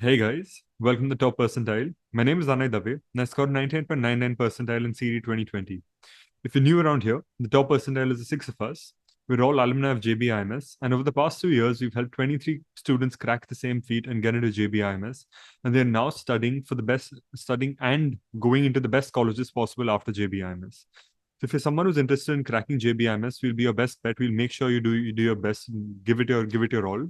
Hey guys, welcome to the Top Percentile. My name is Anay Dave, and I scored 98.99 percentile in CET 2020. If you're new around here, the Top Percentile is the six of us. We're all alumni of JBIMS, and over the past 2 years, we've helped 23 students crack the same feat and get into JBIMS, and they're now studying and going into the best colleges possible after JBIMS. So if you're someone who's interested in cracking JBIMS, we'll be your best bet. We'll make sure you do your best, give it your all.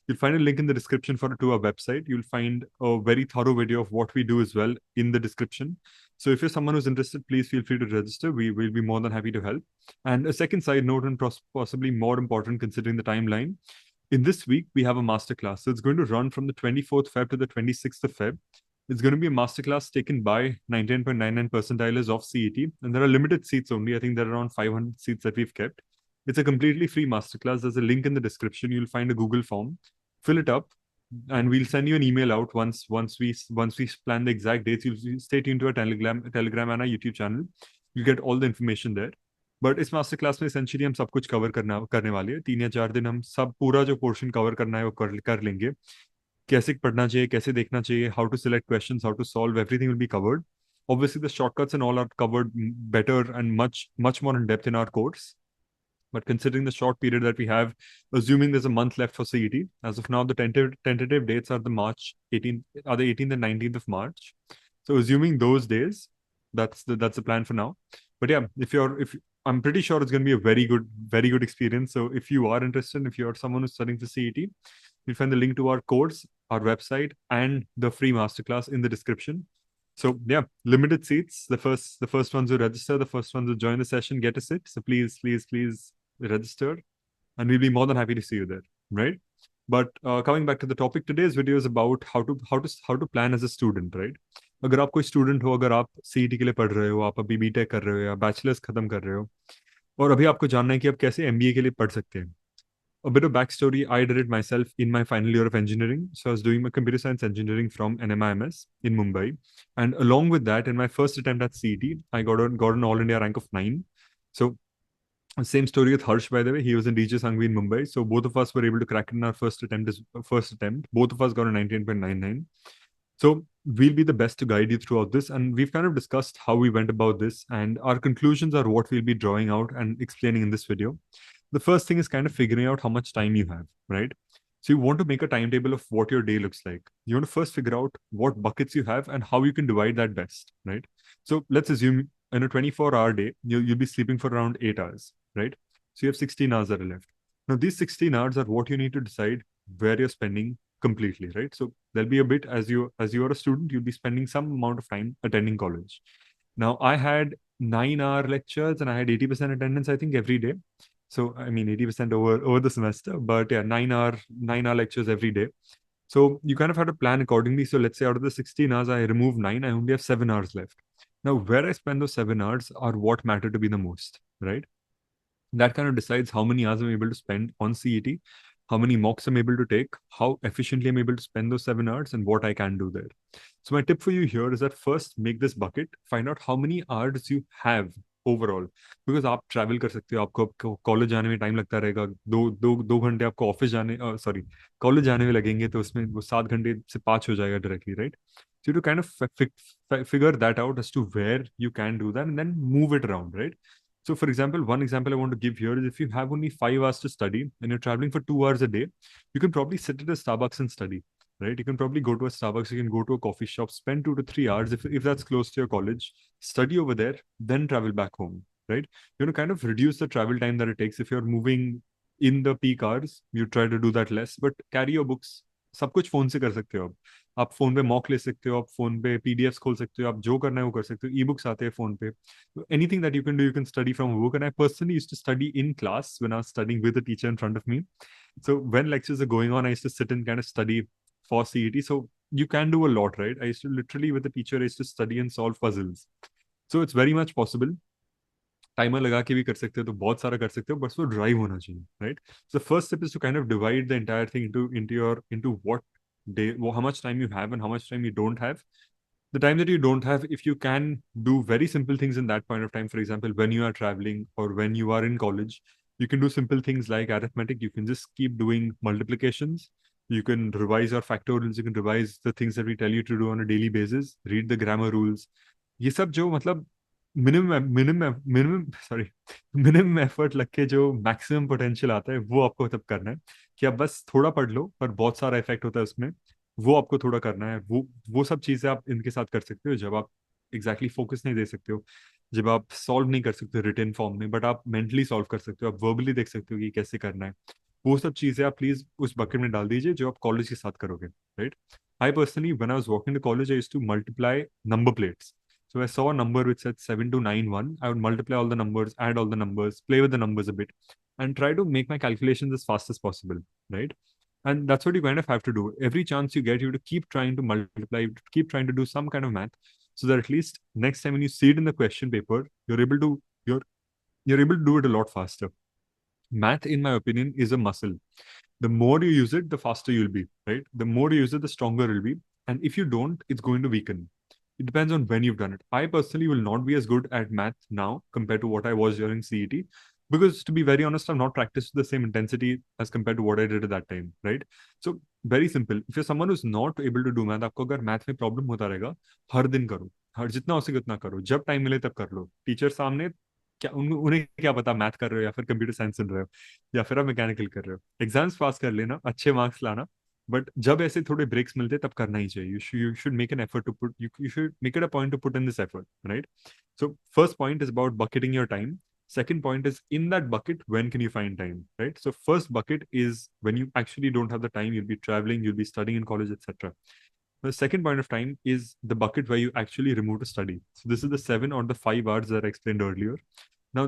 You'll find a link in the description to our website. You'll find a very thorough video of what we do as well in the description. So if you're someone who's interested, please feel free to register. We will be more than happy to help. And a second side note, and possibly more important considering the timeline, in this week we have a masterclass. So it's going to run from the 24th Feb to the 26th of Feb. It's going to be a masterclass taken by 99.99 percentiles of CET, and there are limited seats only. I think there are around 500 seats that we've kept. It's a completely free masterclass. There's a link in the description. You'll find a Google form. Fill it up, and we'll send you an email out once we plan the exact dates. You'll stay tuned to our Telegram and our YouTube channel. You'll get all the information there. But इस master class में essentially हम सब कुछ cover करने वाले हैं 3 या 4 दिन हम सब पूरा जो पोर्शन कवर करना है वो कर लेंगे कैसे पढ़ना चाहिए कैसे देखना चाहिए how to select questions how to solve everything will be covered obviously the shortcuts and all are covered better and much more in depth in our course. But considering the short period that we have, assuming there's a month left for CET, as of now, the tentative dates are the 18th and 19th of March. So assuming those days, that's the plan for now. But yeah, if I'm pretty sure it's going to be a very good experience. So if you are interested, if you're someone who's studying for CET, you'll find the link to our course, our website, and the free masterclass in the description. So yeah, limited seats. The first ones who register, the first ones who join the session get a seat. So please register, and we'll be more than happy to see you there, right? But coming back to the topic, today's video is about how to plan as a student, right? अगर आप कोई student हो, अगर आप CET के लिए पढ़ रहे हो, आप अभी बीटेक कर रहे हो या बैचलर्स खत्म कर रहे हो, और अभी आपको जानना है कि आप कैसे एमबीए के लिए पढ़ सकते हैं. A bit of backstory, I did it myself in my final year of engineering. So I was doing my computer science engineering from M.M.S in Mumbai. And along with that, in my first attempt at CET, I got an all India rank of 9. So same story with Harsh, by the way. He was in DJ Sangvi in Mumbai. So both of us were able to crack it in our first attempt. Both of us got a 19.99. So we'll be the best to guide you throughout this. And we've kind of discussed how we went about this. And our conclusions are what we'll be drawing out and explaining in this video. The first thing is kind of figuring out how much time you have, right? So you want to make a timetable of what your day looks like. You want to first figure out what buckets you have and how you can divide that best, right? So let's assume in a 24-hour day, you'll be sleeping for around 8 hours, right? So you have 16 hours that are left. Now, these 16 hours are what you need to decide where you're spending completely, right? So there'll be a bit as you are a student, you'll be spending some amount of time attending college. Now, I had 9-hour lectures and I had 80% attendance, I think, every day. So I mean 80% over the semester, but yeah, 9-hour lectures every day. So you kind of have to plan accordingly. So let's say out of the 16 hours, I remove 9, I only have 7 hours left. Now, where I spend those 7 hours are what matter to be the most, right? That kind of decides how many hours I'm able to spend on CET, how many mocks I'm able to take, how efficiently I'm able to spend those 7 hours, and what I can do there. So my tip for you here is that first make this bucket, find out how many hours you have overall because आप travel कर सकते हो आपको college जाने में time लगता रहेगा 2 घंटे आपको ऑफिस जाने सॉरी कॉलेज जाने में लगेंगे तो उसमें वो 7 घंटे से 5 हो जाएगा directly right so to kind of figure that out as to where you can do that and then move it around, right? So for example, one example I want to give here is if you have only 5 hours to study and you're traveling for 2 hours a day, you can probably sit at a Starbucks and study, right? You can probably go to a Starbucks, you can go to a coffee shop, spend 2 to 3 hours if that's close to your college, study over there, then travel back home, right? You know, kind of reduce the travel time that it takes. If you're moving in the peak hours, you try to do that less, but carry your books. सब कुछ phone से कर सकते हो आप phone पे mock ले सकते हो आप फोन पे पीडीएफ्स खोल सकते हो आप जो करना है वो कर सकते हो ई बुक्स आते हैं फोन पे anything that you can do you can study from a book and I personally used to study in class when I was studying with a teacher in front of me so when lectures are going on I used to sit and kind of study for CET so you can do a lot right I used to literally with the teacher I used to study and solve puzzles so it's very much possible timer लगा के भी कर सकते हो तो बहुत सारा कर सकते हो बस वो ड्राइव होना चाहिए right so first step is to kind of divide the entire thing into what day how much time you have and how much time you don't have the time that you don't have if you can do very simple things in that point of time for example when you are traveling or when you are in college you can do simple things like arithmetic you can just keep doing multiplications You can revise your factorials, you can revise the things that we tell you to do on a daily basis, read the grammar rules. ये सब जो मतलब minimum effort लग के जो maximum potential आता है वो आपको तब करना है कि आप बस थोड़ा पढ़ लो पर बहुत सारा इफेक्ट होता है उसमें, वो आपको थोड़ा करना है। वो सब चीजें आप इनके साथ कर सकते हो जब आप एग्जैक्टली फोकस नहीं दे सकते हो, जब आप सॉल्व नहीं कर सकते रिटन फॉर्म में, बट आप मेंटली सॉल्व कर सकते हो, आप वर्बली देख सकते हो कि कैसे करना है। वो सब चीजें आप प्लीज उस बकेट में डाल दीजिए जो आप कॉलेज के साथ करोगे, right? I personally when I was walking to college I used to multiply number plates. So I saw a number which said 7291. I would multiply all the numbers, add all the numbers, play with the numbers a bit, and try to make my calculations as fast as possible, right? And that's what you kind of have to do. Every chance you get, you have to keep trying to multiply, keep trying to do some kind of math, so that at least next time when you see it in the question paper, you're you're able to do it a lot faster. Math, in my opinion, is a muscle. The more you use it, the faster you'll be, right? The more you use it, the stronger it'll be. And if you don't, it's going to weaken. It depends on when you've done it. I personally will not be as good at math now compared to what I was during CET, because to be very honest, I've not practiced the same intensity as compared to what I did at that time, right? So very simple. If you're someone who's not able to do math, आपको अगर math में problem होता रहेगा, हर दिन करो, हर जितना हो सके उतना करो, जब टाइम मिले तब कर लो। टीचर सामने क्या उन्हें क्या पता मैथ कर रहे हो या फिर कंप्यूटर साइंस सुन रहे हो या फिर आप मैकेनिकल कर रहे हो। एग्जाम्स पास कर लेना, अच्छे मार्क्स लाना, बट जब ऐसे थोड़े ब्रेक्स मिलते तब करना ही चाहिए। You should make an effort to put, you should make it a point to put in this effort, right? So first point is about bucketing your time. Second point is, in that bucket, when can you find time, right? So first bucket is when you actually don't have the time, you'll be traveling, you'll be studying in college, etc. The second point of time is the bucket where you actually remove to study. So this is the 7 or the 5 hours that I explained earlier. Now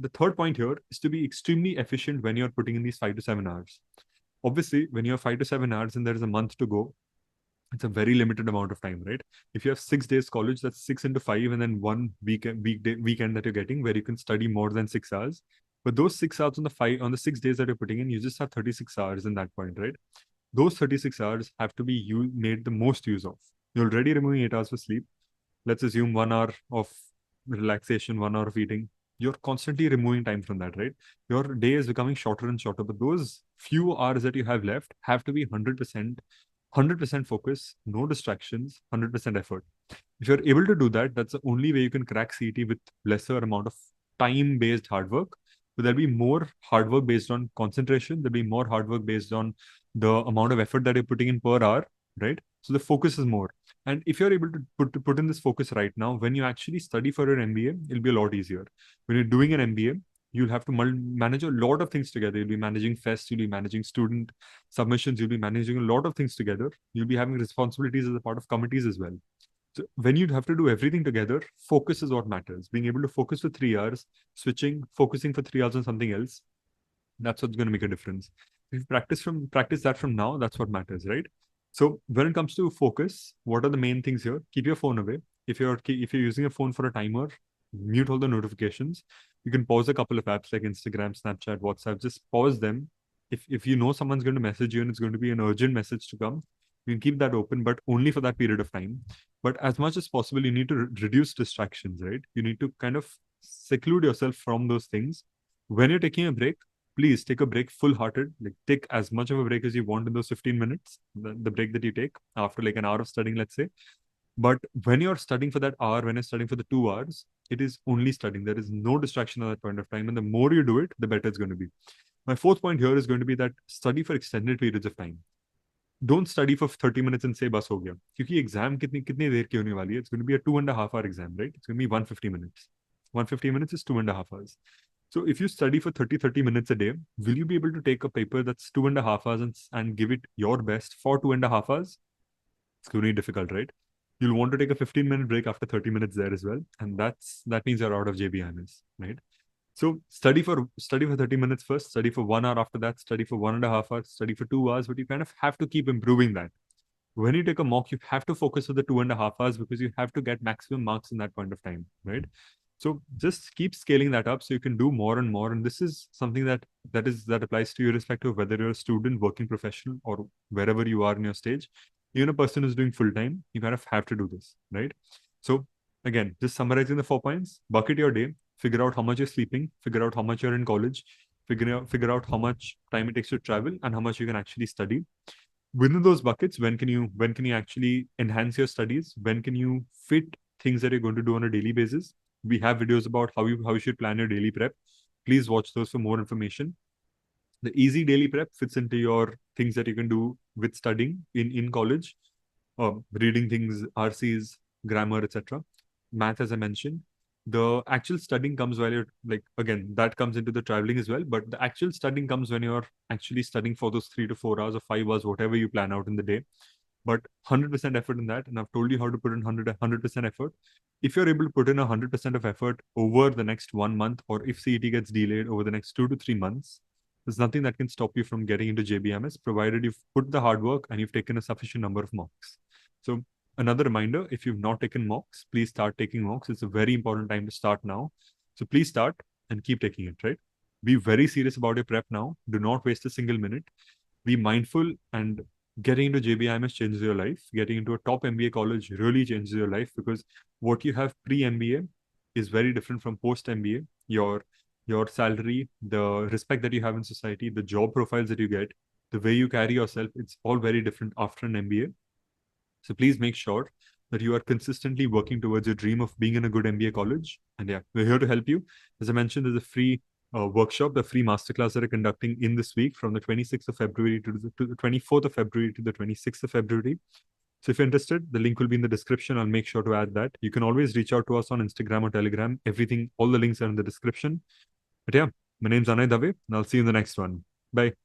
the third point here is to be extremely efficient when you're putting in these 5 to 7 hours. Obviously, when you have 5 to 7 hours and there is a month to go, it's a very limited amount of time, right? If you have 6 days college, that's 6 into 5, and then one weekend that you're getting where you can study more than 6 hours. But those 6 hours on the 6 days that you're putting in, you just have 36 hours in that point, right? Those 36 hours have to be made the most use of. You're already removing 8 hours for sleep. Let's assume 1 hour of relaxation, 1 hour of eating. You're constantly removing time from that, right? Your day is becoming shorter and shorter, but those few hours that you have left have to be 100% focus, no distractions, 100% effort. If you're able to do that, that's the only way you can crack CET with lesser amount of time-based hard work. But there'll be more hard work based on concentration. There'll be more hard work based on the amount of effort that you're putting in per hour, right? So the focus is more. And if you're able to put in this focus right now, when you actually study for your MBA, it'll be a lot easier. When you're doing an MBA, you'll have to manage a lot of things together. You'll be managing fests, you'll be managing student submissions, you'll be managing a lot of things together. You'll be having responsibilities as a part of committees as well. So when you have to do everything together, focus is what matters. Being able to focus for 3 hours, focusing for 3 hours on something else, that's what's going to make a difference. If you practice that from now, that's what matters, right? So when it comes to focus, what are the main things here? Keep your phone away. If you're using a phone for a timer, mute all the notifications. You can pause a couple of apps like Instagram, Snapchat, WhatsApp. Just pause them. If you know someone's going to message you and it's going to be an urgent message to come, you can keep that open, but only for that period of time. But as much as possible, you need to reduce distractions, right? You need to kind of seclude yourself from those things. When you're taking a break, please take a break full-hearted. Like, take as much of a break as you want in those 15 minutes, the break that you take after like an hour of studying, let's say. But when you're studying for that hour, when you're studying for the 2 hours, it is only studying. There is no distraction at that point of time. And the more you do it, the better it's going to be. My fourth point here is going to be that study for extended periods of time. Don't study for 30 minutes and say bus ho gaya. Kyunki exam kitni देर की होने वाली है? It's going to be a 2.5 hour exam, right? It's going to be 150 minutes. 150 minutes is 2.5 hours. So if you study for 30 minutes a day, will you be able to take a paper that's 2.5 hours and give it your best for 2.5 hours? It's going to be difficult, right? You'll want to take a 15-minute break after 30 minutes there as well. And that means you're out of JBIMS, right? So study for 30 minutes first, study for 1 hour after that, study for 1.5 hours, study for 2 hours, but you kind of have to keep improving that. When you take a mock, you have to focus on the 2.5 hours because you have to get maximum marks in that point of time, right? So just keep scaling that up so you can do more and more. And this is something that applies to you irrespective of whether you're a student, working professional, or wherever you are in your stage. Even a person who's doing full time, you kind of have to do this, right? So again, just summarizing the 4 points: bucket your day, figure out how much you're sleeping, figure out how much you're in college, figure out how much time it takes to travel and how much you can actually study. Within those buckets, when can you actually enhance your studies? When can you fit things that you're going to do on a daily basis? We have videos about how you should plan your daily prep. Please watch those for more information. The easy daily prep fits into your things that you can do with studying in college, reading things, RCs, grammar, etc. Math, as I mentioned. The actual studying comes while you're like, again, that comes into the traveling as well. But the actual studying comes when you're actually studying for those 3 to 4 hours or 5 hours, whatever you plan out in the day. But 100% effort in that. And I've told you how to put in 100% effort. If you're able to put in 100% of effort over the next 1 month, or if CET gets delayed over the next 2 to 3 months, there's nothing that can stop you from getting into JBIMS, provided you've put the hard work and you've taken a sufficient number of mocks. So another reminder, if you've not taken mocks, please start taking mocks. It's a very important time to start now. So please start and keep taking it, right? Be very serious about your prep now. Do not waste a single minute. Be mindful, and getting into JBIMS changes your life. Getting into a top MBA college really changes your life, because what you have pre-MBA is very different from post-MBA. Your salary, the respect that you have in society, the job profiles that you get, the way you carry yourself, it's all very different after an MBA. So please make sure that you are consistently working towards your dream of being in a good MBA college. And yeah, we're here to help you. As I mentioned, there's a free workshop, the free masterclass that are conducting in this week from the 26th of February to the 24th of February to the 26th of February. So if you're interested, the link will be in the description. I'll make sure to add that. You can always reach out to us on Instagram or Telegram. Everything, all the links are in the description. But yeah, my name's Anay Dave, and I'll see you in the next one. Bye.